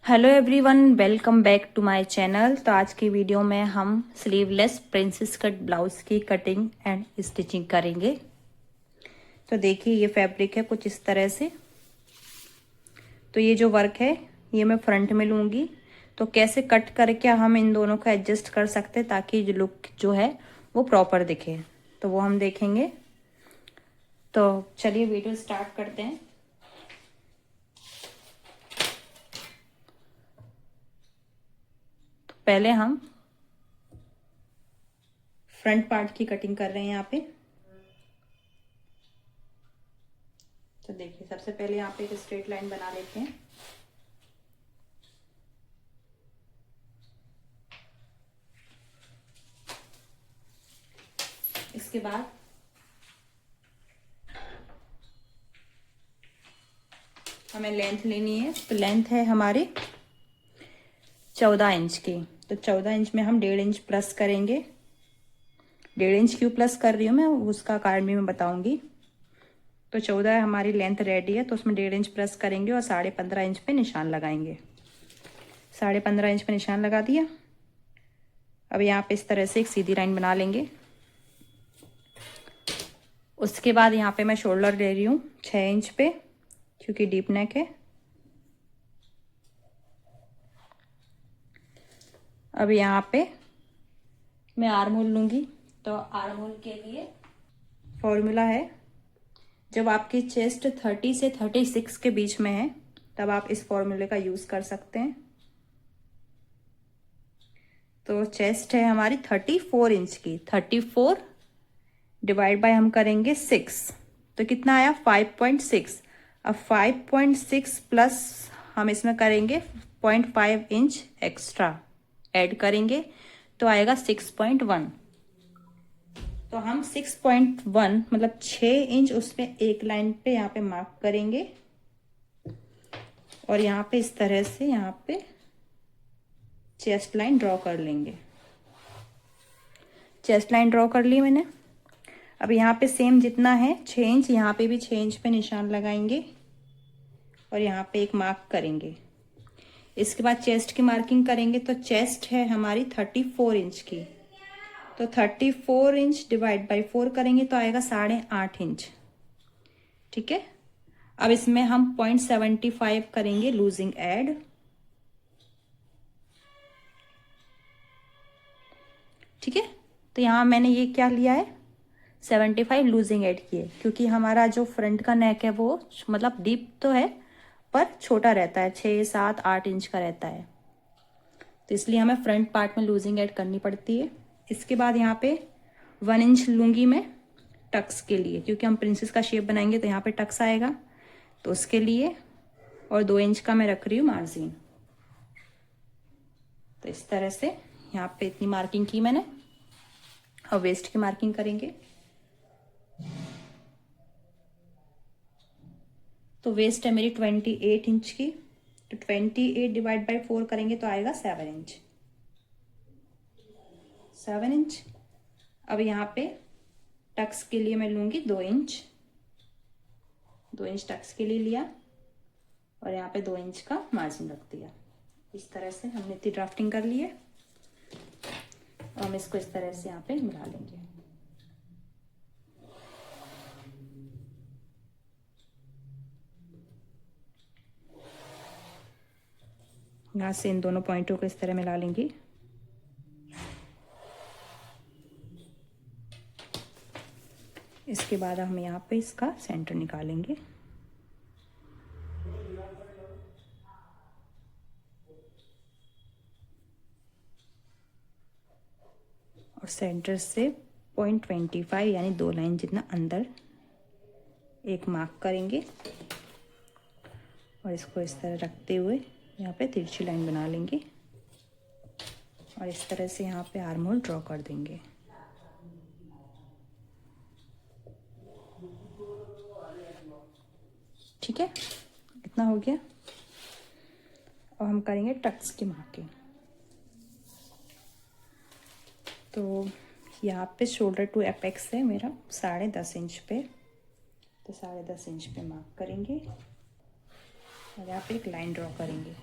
Hello everyone, welcome back to my channel. तो आज की वीडियो में हम स्लीवलेस प्रिंसेस कट ब्लाउज की कटिंग एंड स्टिचिंग करेंगे। तो देखिए, ये फैब्रिक है कुछ इस तरह से। तो ये जो वर्क है ये मैं फ्रंट में लूँगी। तो कैसे कट करके हम इन दोनों को एडजस्ट कर सकते हैं ताकि जो लुक जो है वो प्रॉपर दिखे, तो वो हम देखेंगे। तो चलिए वीडियो स्टार्ट करते हैं। तो पहले हम फ्रंट पार्ट की कटिंग कर रहे हैं यहाँ पे। तो देखिए, सबसे पहले यहाँ पे एक स्ट्रेट लाइन बना लेते हैं। इसके बाद हमें लेंथ लेनी है। तो लेंथ है हमारी 14 इंच की। तो 14 इंच में हम 1.5 इंच प्लस करेंगे। 1.5 इंच क्यों प्लस कर रही हूँ मैं, उसका कारण भी मैं बताऊंगी। तो 14 हमारी लेंथ रेडी है, तो उसमें 1.5 इंच प्लस करेंगे और 15.5 इंच पे निशान लगाएंगे। 15.5 इंच पे निशान लगा दिया। अब यहाँ पे इस तरह से एक सीधी लाइन बना लेंगे। उसके बाद यहाँ पे मैं शोल्डर ले रही हूँ 6 इंच पे, क्योंकि डीप नेक है। अब यहाँ पे मैं आर्म होल लूंगी। तो आर्म होल के लिए फॉर्मूला है, जब आपकी चेस्ट 30 से 36 के बीच में है तब आप इस फॉर्मूले का यूज कर सकते हैं। तो चेस्ट है हमारी 34 इंच की। 34 डिवाइड बाय हम करेंगे 6, तो कितना आया 5.6। अब 5.6 प्लस हम इसमें करेंगे 0.5 इंच एक्स्ट्रा ऐड करेंगे, तो आएगा 6.1। तो हम 6.1 मतलब 6 इंच उसमें एक लाइन पे यहाँ पे मार्क करेंगे और यहाँ पे इस तरह से यहाँ पे चेस्ट लाइन ड्रॉ कर लेंगे। चेस्ट लाइन ड्रॉ कर ली मैंने। अब यहाँ पे सेम जितना है 6 इंच, यहाँ पे भी 6 इंच पे निशान लगाएंगे और यहाँ पे एक मार्क करेंगे। इसके बाद चेस्ट की मार्किंग करेंगे। तो चेस्ट है हमारी 34 इंच की। तो 34 इंच डिवाइड बाई 4 करेंगे तो आएगा 8.5 इंच। ठीक है। अब इसमें हम 0.75 करेंगे लूजिंग ऐड। ठीक है। तो यहाँ मैंने ये क्या लिया है 75 लूजिंग ऐड किए, क्योंकि हमारा जो फ्रंट का नेक है वो मतलब डीप तो है पर छोटा रहता है, 6 7 8 इंच का रहता है। तो इसलिए हमें फ्रंट पार्ट में लूजिंग ऐड करनी पड़ती है। इसके बाद यहाँ पे 1 इंच लूंगी मैं टक्स के लिए, क्योंकि हम प्रिंसेस का शेप बनाएंगे तो यहाँ पे टक्स आएगा, तो उसके लिए। और 2 इंच का मैं रख रही हूँ मार्जिन। तो इस तरह से यहाँ पे इतनी मार्किंग की मैंने। और वेस्ट की मार्किंग करेंगे। तो वेस्ट है मेरी 28 इंच की। तो 28 डिवाइड बाई 4 करेंगे तो आएगा 7 इंच। 7 इंच। अब यहाँ पे टक्स के लिए मैं लूंगी 2 इंच। 2 इंच टक्स के लिए लिया और यहाँ पे 2 इंच का मार्जिन रख दिया। इस तरह से हमने इतनी ड्राफ्टिंग कर ली है और हम इसको इस तरह से यहाँ पे मिला लेंगे। यहाँ से इन दोनों पॉइंटों को इस तरह मिला लेंगे। इसके बाद हम यहाँ पे इसका सेंटर निकालेंगे। और सेंटर से 0.25 यानी 2 लाइन जितना अंदर एक मार्क करेंगे और इसको इस तरह रखते हुए यहाँ पे तिरछी लाइन बना लेंगे और इस तरह से यहाँ पे आर्म होल ड्रॉ कर देंगे। ठीक है, इतना हो गया। और हम करेंगे टक्स की मार्किंग। तो यहाँ पे शोल्डर टू एपेक्स है मेरा 10.5 इंच पे। तो 10.5 इंच पे मार्क करेंगे और यहाँ पे एक लाइन ड्रॉ करेंगे।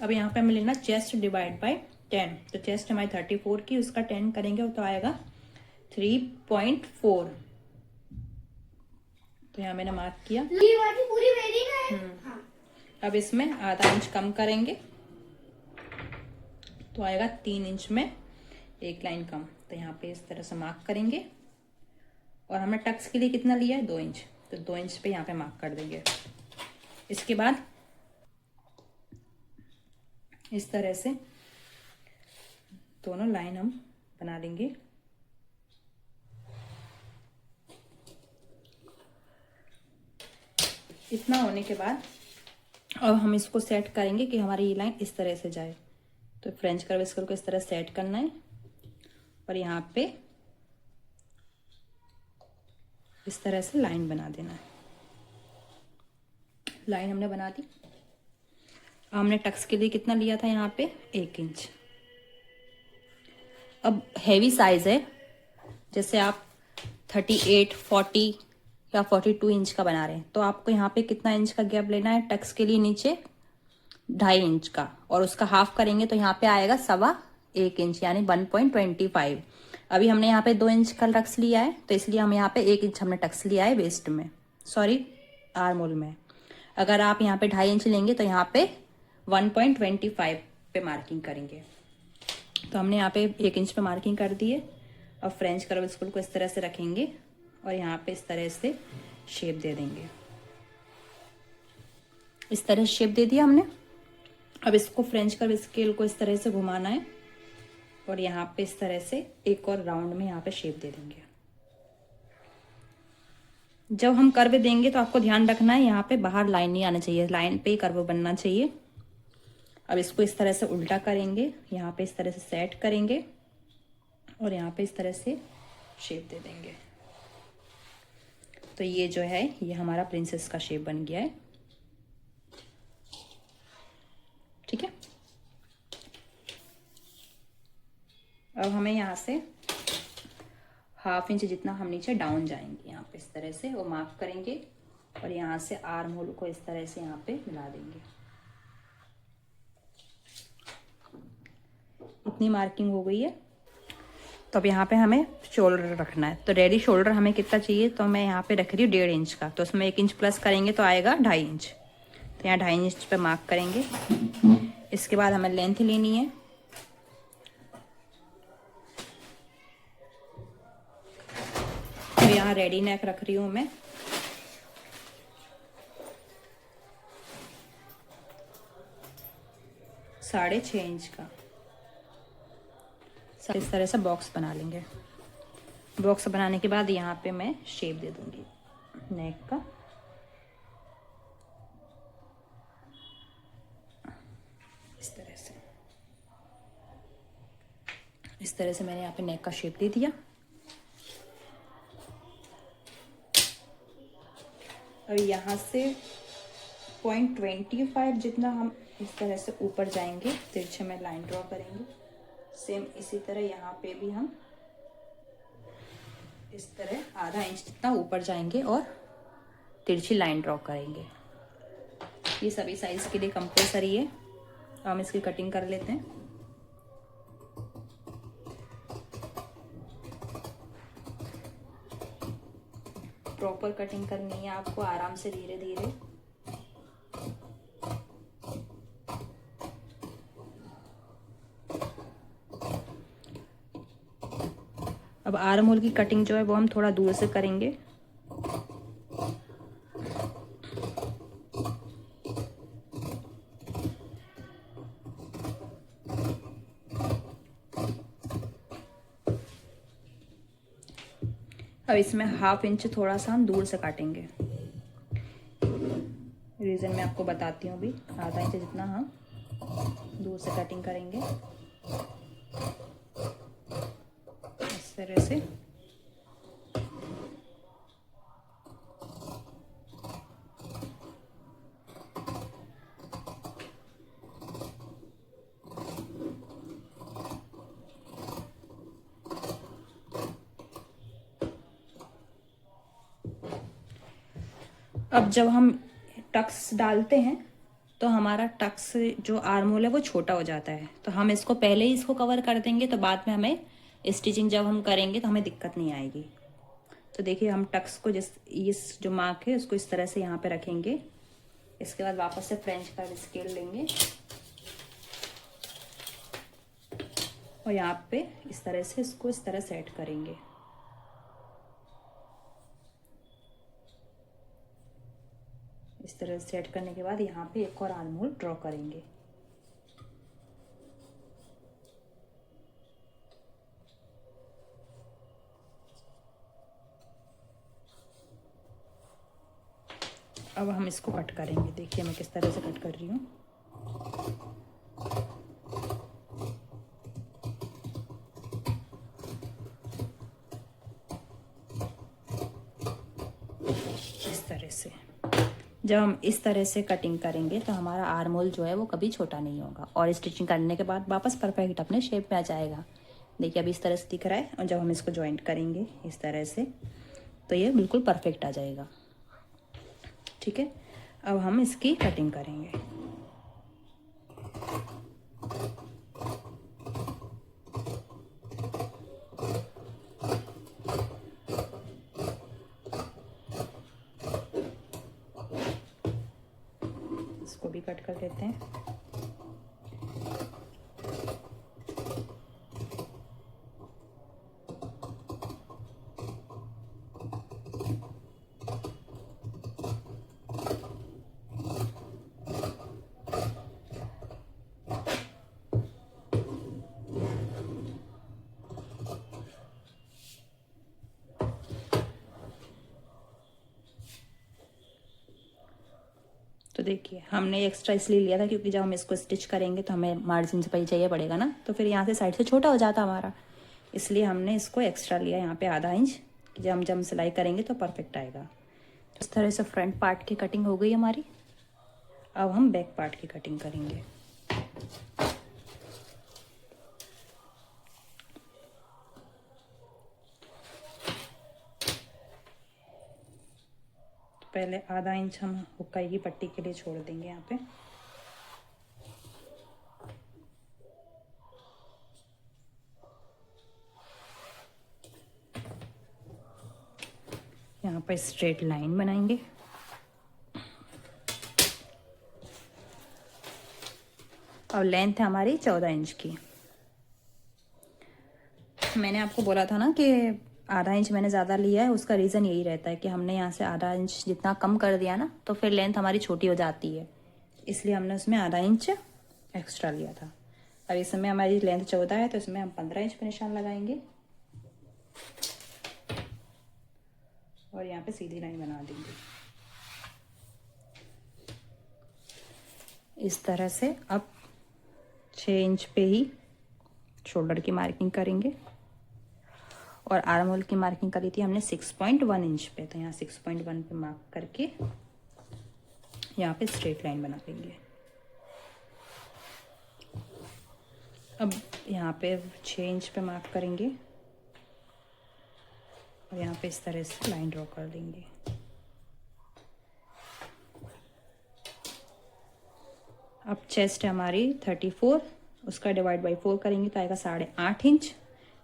अब यहाँ पे हमें लेना चेस्ट डिवाइड बाय 10। तो चेस्ट हमारी 34 की, उसका 10 करेंगे तो आएगा 3.4। तो यहाँ मैंने मार्क किया। पूरी मेरी है। हाँ। अब इसमें आधा इंच कम करेंगे तो आएगा 3 इंच में 1 लाइन कम। तो यहाँ पे इस तरह से मार्क करेंगे। और हमने टक्स के लिए कितना लिया है, 2 इंच। तो 2 इंच पे यहाँ पे मार्क कर देंगे। इसके बाद इस तरह से दोनों लाइन हम बना लेंगे। इतना होने के बाद अब हम इसको सेट करेंगे कि हमारी ये लाइन इस तरह से जाए। तो फ्रेंच कर्व स्केल को इस तरह सेट करना है और यहाँ पे इस तरह से लाइन बना देना है। लाइन हमने बना दी। हमने टक्स के लिए कितना लिया था, यहाँ पे 1 इंच। अब हैवी साइज है, जैसे आप 38, 40 या 42 इंच का बना रहे हैं तो आपको यहाँ पे कितना इंच का गैप लेना है, टक्स के लिए नीचे 2.5 इंच का, और उसका हाफ करेंगे तो यहाँ पे आएगा 1.25 इंच यानी 1.25। अभी हमने यहाँ पे 2 इंच का टक्स लिया है तो इसलिए हम यहाँ पे 1 इंच हमने टक्स लिया है वेस्ट में, सॉरी आर्म होल में। अगर आप यहाँ पे 2.5 इंच लेंगे तो यहाँ पे 1.25 पे मार्किंग करेंगे। तो हमने यहाँ पे 1 इंच पे मार्किंग कर दी है। अब फ्रेंच कर्व स्कूल को इस तरह से रखेंगे और यहाँ पे इस तरह से शेप दे देंगे। इस तरह शेप दे दिया हमने। अब इसको फ्रेंच कर्व स्केल को इस तरह से घुमाना है और यहाँ पे इस तरह से एक और राउंड में यहाँ पे शेप दे देंगे। जब हम कर्व देंगे तो आपको ध्यान रखना है यहाँ पे बाहर लाइन नहीं आना चाहिए, लाइन पे ही कर्व बनना चाहिए। अब इसको इस तरह से उल्टा करेंगे, यहाँ पे इस तरह से सेट करेंगे और यहाँ पे इस तरह से शेप दे देंगे। तो ये जो है ये हमारा प्रिंसेस का शेप बन गया है। ठीक है। अब हमें यहाँ से 1/2 इंच जितना हम नीचे डाउन जाएंगे, यहाँ पे इस तरह से वो मार्क करेंगे और यहाँ से आर्म होल को इस तरह से यहाँ पे मिला देंगे। इतनी मार्किंग हो गई है। तो अब यहाँ पे हमें शोल्डर रखना है। तो रेडी शोल्डर हमें कितना चाहिए, तो मैं यहाँ पे रख रही हूँ 1.5 इंच का। तो उसमें 1 इंच प्लस करेंगे तो आएगा 2.5 इंच। तो यहाँ 2.5 इंच पे मार्क करेंगे। इसके बाद हमें लेंथ लेनी है। तो यहाँ रेडी नेक रख रही हूँ मैं 6.5 इंच का। इस तरह से बॉक्स बना लेंगे। बॉक्स बनाने के बाद यहाँ पे मैं शेप दे दूंगी नेक का। इस तरह से मैंने यहाँ पे नेक का शेप दे दिया। अब यहाँ से 0.25 जितना हम इस तरह से ऊपर जाएंगे, तिरछे में लाइन ड्रॉ करेंगे। सेम इसी तरह यहाँ पे भी हम इस तरह आधा इंच जितना ऊपर जाएंगे और तिरछी लाइन ड्रॉ करेंगे। ये सभी साइज के लिए कंपलसरी है। तो हम इसकी कटिंग कर लेते हैं। प्रॉपर कटिंग करनी है आपको, आराम से धीरे धीरे। अब आर्म होल की कटिंग जो है वो हम थोड़ा दूर से करेंगे। अब इसमें 1/2 इंच थोड़ा सा हम दूर से काटेंगे। रीजन मैं आपको बताती हूँ अभी। आधा इंच जितना हम दूर से कटिंग करेंगे इस तरह से। अब जब हम टक्स डालते हैं तो हमारा टक्स जो आर्म होल है वो छोटा हो जाता है। तो हम इसको पहले ही इसको कवर कर देंगे, तो बाद में हमें स्टिचिंग जब हम करेंगे तो हमें दिक्कत नहीं आएगी। तो देखिए हम टक्स को इस जो मार्क है उसको इस तरह से यहाँ पे रखेंगे। इसके बाद वापस से फ्रेंच कर्व स्केल लेंगे और यहाँ पे इस तरह से इसको इस तरह सेट करेंगे। इस तरह से सेट करने के बाद यहाँ पे एक और आर्म होल ड्रॉ करेंगे। अब हम इसको कट करेंगे। देखिए मैं किस तरह से कट कर रही हूँ। इस तरह से जब हम इस तरह से कटिंग करेंगे तो हमारा आर्म होल जो है वो कभी छोटा नहीं होगा और स्टिचिंग करने के बाद वापस परफेक्ट अपने शेप में आ जाएगा। देखिए अभी इस तरह से दिख रहा है और जब हम इसको जॉइंट करेंगे इस तरह से तो ये बिल्कुल परफेक्ट आ जाएगा। ठीक है, अब हम इसकी कटिंग करेंगे। इसको भी कट कर देते हैं। तो देखिए हमने एक्स्ट्रा इसलिए लिया था क्योंकि जब हम इसको स्टिच करेंगे तो हमें मार्जिन से पहले चाहिए पड़ेगा ना, तो फिर यहाँ से साइड से छोटा हो जाता हमारा, इसलिए हमने इसको एक्स्ट्रा लिया यहाँ पे आधा इंच। जब हम सिलाई करेंगे तो परफेक्ट आएगा। इस तरह से फ्रंट पार्ट की कटिंग हो गई हमारी। अब हम बैक पार्ट की कटिंग करेंगे। पहले आधा इंच हम हुक्काई की पट्टी के लिए छोड़ देंगे यहाँ पे। यहाँ पर स्ट्रेट लाइन बनाएंगे। और लेंथ है हमारी 14 इंच की। मैंने आपको बोला था ना कि आधा इंच मैंने ज़्यादा लिया है, उसका रीज़न यही रहता है कि हमने यहाँ से आधा इंच जितना कम कर दिया ना तो फिर लेंथ हमारी छोटी हो जाती है, इसलिए हमने उसमें आधा इंच एक्स्ट्रा लिया था। अब इसमें हमारी लेंथ 14 है तो इसमें हम 15 इंच पे निशान लगाएंगे और यहाँ पे सीधी लाइन बना देंगे इस तरह से। अब 6 इंच पे ही शोल्डर की मार्किंग करेंगे और आर्म होल की मार्किंग करी थी हमने 6.1 इंच पे, तो यहाँ 6.1 पे मार्क करके यहाँ पे स्ट्रेट लाइन बना लेंगे। अब यहाँ पे 6 इंच पे मार्क करेंगे और यहाँ पे इस तरह से लाइन ड्रॉ कर देंगे। अब चेस्ट है हमारी 34, उसका डिवाइड बाई 4 करेंगे तो आएगा 8.5 इंच।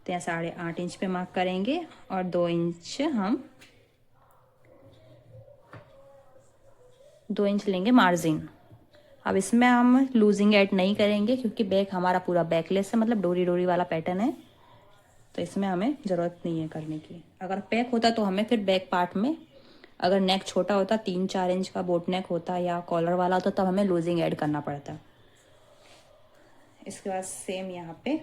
तो यहाँ 8.5 इंच पे मार्क करेंगे और 2 इंच हम 2 इंच लेंगे मार्जिन। अब इसमें हम लूजिंग ऐड नहीं करेंगे क्योंकि बैक हमारा पूरा बैकलेस है, मतलब डोरी डोरी वाला पैटर्न है, तो इसमें हमें ज़रूरत नहीं है करने की। अगर पैक होता तो हमें फिर बैक पार्ट में, अगर नेक छोटा होता 3-4 इंच का बोट नेक होता या कॉलर वाला होता तब हमें लूजिंग ऐड करना पड़ता। इसके बाद सेम यहाँ पे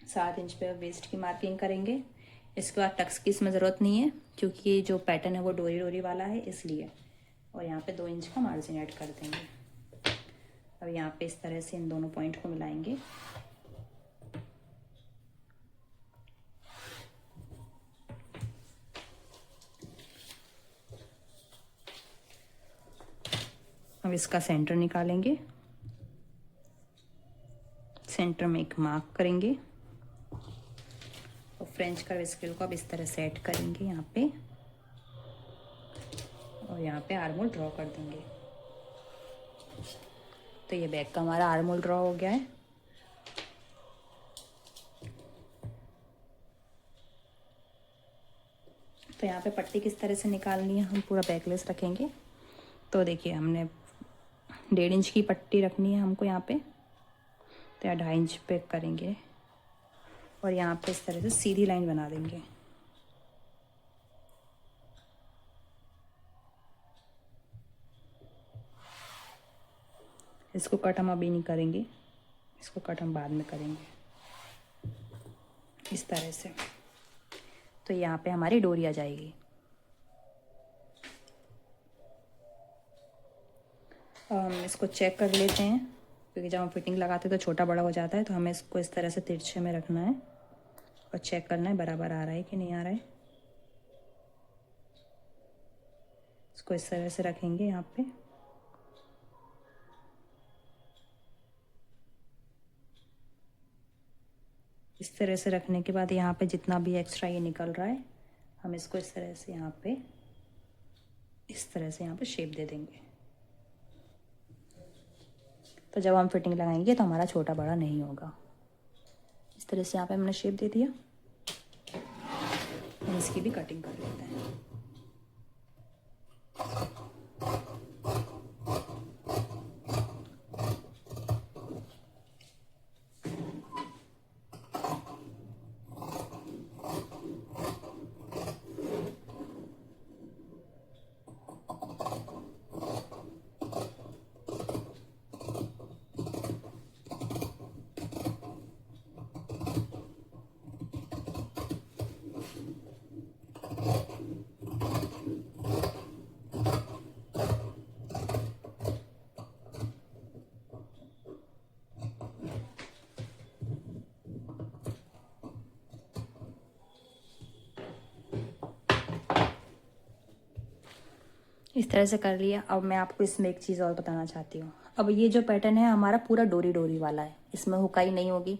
7 इंच पे वेस्ट की मार्किंग करेंगे। इसके बाद टक्स की इसमें ज़रूरत नहीं है क्योंकि जो पैटर्न है वो डोरी डोरी वाला है इसलिए। और यहाँ पे 2 इंच का मार्जिन ऐड कर देंगे। अब यहाँ पे इस तरह से इन दोनों पॉइंट को मिलाएंगे। अब इसका सेंटर निकालेंगे, सेंटर में एक मार्क करेंगे और फ्रेंच कर्व स्केल को अब इस तरह सेट करेंगे यहाँ पे और यहाँ पे आर्म होल ड्रॉ कर देंगे। तो ये बैक का हमारा आर्म होल ड्रॉ हो गया है। तो यहाँ पे पट्टी किस तरह से निकालनी है, हम पूरा बैकलेस रखेंगे। तो देखिए हमने 1.5 इंच की पट्टी रखनी है हमको यहाँ पे, तो यहाँ 2.5 इंच पे करेंगे और यहाँ पे इस तरह से सीधी लाइन बना देंगे। इसको कट हम अभी नहीं करेंगे, इसको कट हम बाद में करेंगे इस तरह से। तो यहाँ पे हमारी डोरी आ जाएगी। हम इसको चेक कर लेते हैं, क्योंकि जब हम फिटिंग लगाते हैं तो छोटा बड़ा हो जाता है। तो हमें इसको इस तरह से तिरछे में रखना है और चेक करना है बराबर आ रहा है कि नहीं आ रहा है। इसको इस तरह से रखेंगे यहाँ पे। इस तरह से रखने के बाद यहाँ पे जितना भी एक्स्ट्रा ये निकल रहा है, हम इसको इस तरह से यहाँ पे, इस तरह से यहाँ पे शेप दे देंगे। तो जब हम फिटिंग लगाएंगे तो हमारा छोटा बड़ा नहीं होगा। इस तरह से यहाँ पे हमने शेप दे दिया। हम इसकी भी कटिंग कर लेते हैं। इस तरह से कर लिया। अब मैं आपको इसमें एक चीज़ और बताना चाहती हूँ। अब ये जो पैटर्न है हमारा पूरा डोरी डोरी वाला है, इसमें हुकाई नहीं होगी,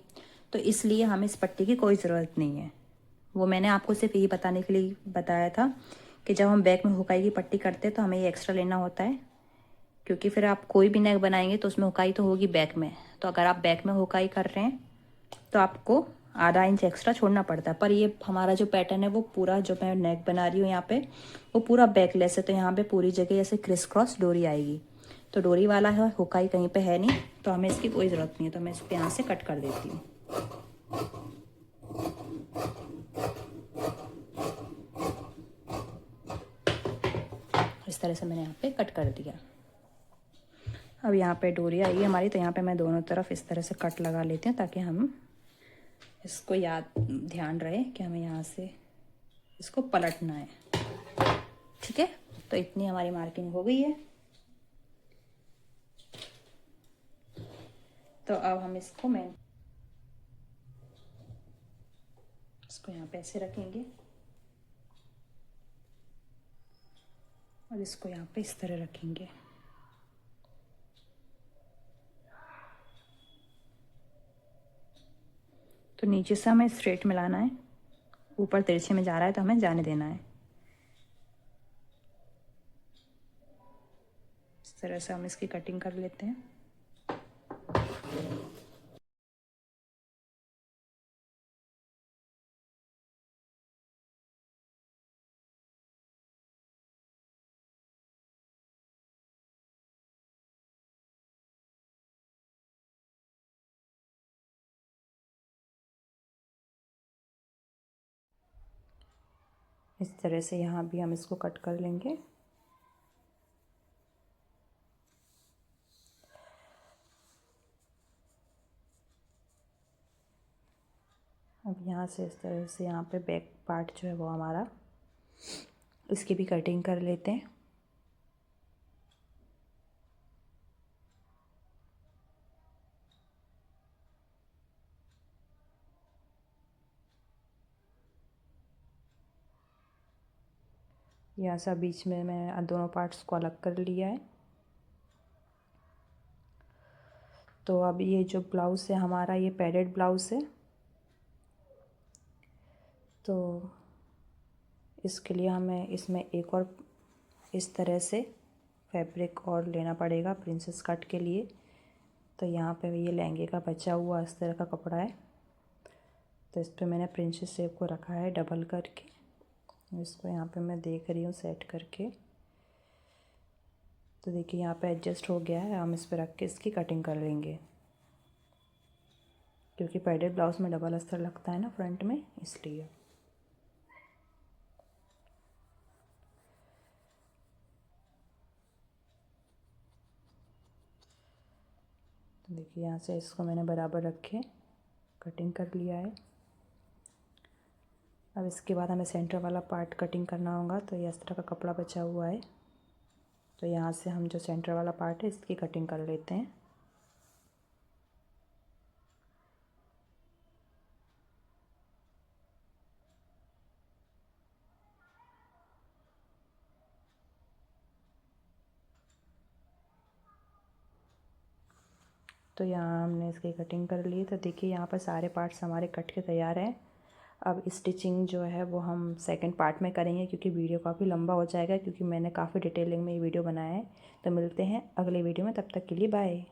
तो इसलिए हमें इस पट्टी की कोई ज़रूरत नहीं है। वो मैंने आपको सिर्फ यही बताने के लिए बताया था कि जब हम बैक में हुकाई की पट्टी करते हैं तो हमें ये एक्स्ट्रा लेना होता है, क्योंकि फिर आप कोई भी नेक बनाएंगे तो उसमें हुकाई तो होगी बैक में। तो अगर आप बैक में हुकाई कर रहे हैं तो आपको आधा इंच एक्स्ट्रा छोड़ना पड़ता है। पर ये हमारा जो पैटर्न है वो पूरा, जो मैं नेक बना रही हूँ यहाँ पे, वो पूरा बैकलेस है। तो यहाँ पे पूरी जगह ऐसे क्रिस क्रॉस डोरी आएगी। तो डोरी वाला है, हुकाई कहीं पे है नहीं, तो हमें इसकी कोई ज़रूरत नहीं है। तो मैं इसको यहाँ से कट कर देती हूँ। इस तरह से मैंने यहाँ पे कट कर दिया। अब यहाँ पे डोरी आई है हमारी, तो यहाँ पे मैं दोनों तरफ इस तरह से कट लगा लेती हूँ, ताकि हम इसको ध्यान रहे कि हमें यहाँ से इसको पलटना है। ठीक है, तो इतनी हमारी मार्किंग हो गई है। तो अब हम इसको यहाँ पे ऐसे रखेंगे और इसको यहाँ पे इस तरह रखेंगे। तो नीचे से हमें स्ट्रेट मिलाना है, ऊपर तिरछे में जा रहा है तो हमें जाने देना है। इस तरह से हम इसकी कटिंग कर लेते हैं। इस तरह से यहाँ भी हम इसको कट कर लेंगे। अब यहाँ से इस तरह से यहाँ पे बैक पार्ट जो है वो हमारा, इसकी भी कटिंग कर लेते हैं। यहाँ से बीच में मैं दोनों पार्ट्स को अलग कर लिया है। तो अब ये जो ब्लाउज़ है हमारा, ये पैडेड ब्लाउज़ है, तो इसके लिए हमें इसमें एक और इस तरह से फैब्रिक और लेना पड़ेगा प्रिंसेस कट के लिए। तो यहाँ पे ये लहंगे का बचा हुआ अस्तर का कपड़ा है, तो इस पर मैंने प्रिंसेस शेप को रखा है डबल करके। इसको यहाँ पे मैं देख रही हूँ सेट करके। तो देखिए यहाँ पे एडजस्ट हो गया है। हम इस पर रख के इसकी कटिंग कर लेंगे, क्योंकि पैडेड ब्लाउज में डबल अस्तर लगता है ना फ्रंट में, इसलिए। तो देखिए यहाँ से इसको मैंने बराबर रखे कटिंग कर लिया है। अब इसके बाद हमें सेंटर वाला पार्ट कटिंग करना होगा। तो ये इस तरह का कपड़ा बचा हुआ है, तो यहाँ से हम जो सेंटर वाला पार्ट है इसकी कटिंग कर लेते हैं। तो यहाँ हमने इसकी कटिंग कर ली। तो देखिए यहाँ पर सारे पार्ट्स हमारे कट के तैयार हैं। अब स्टिचिंग जो है वो हम सेकंड पार्ट में करेंगे, क्योंकि वीडियो काफ़ी लंबा हो जाएगा, क्योंकि मैंने काफ़ी डिटेलिंग में ये वीडियो बनाया है। तो मिलते हैं अगले वीडियो में, तब तक के लिए बाय।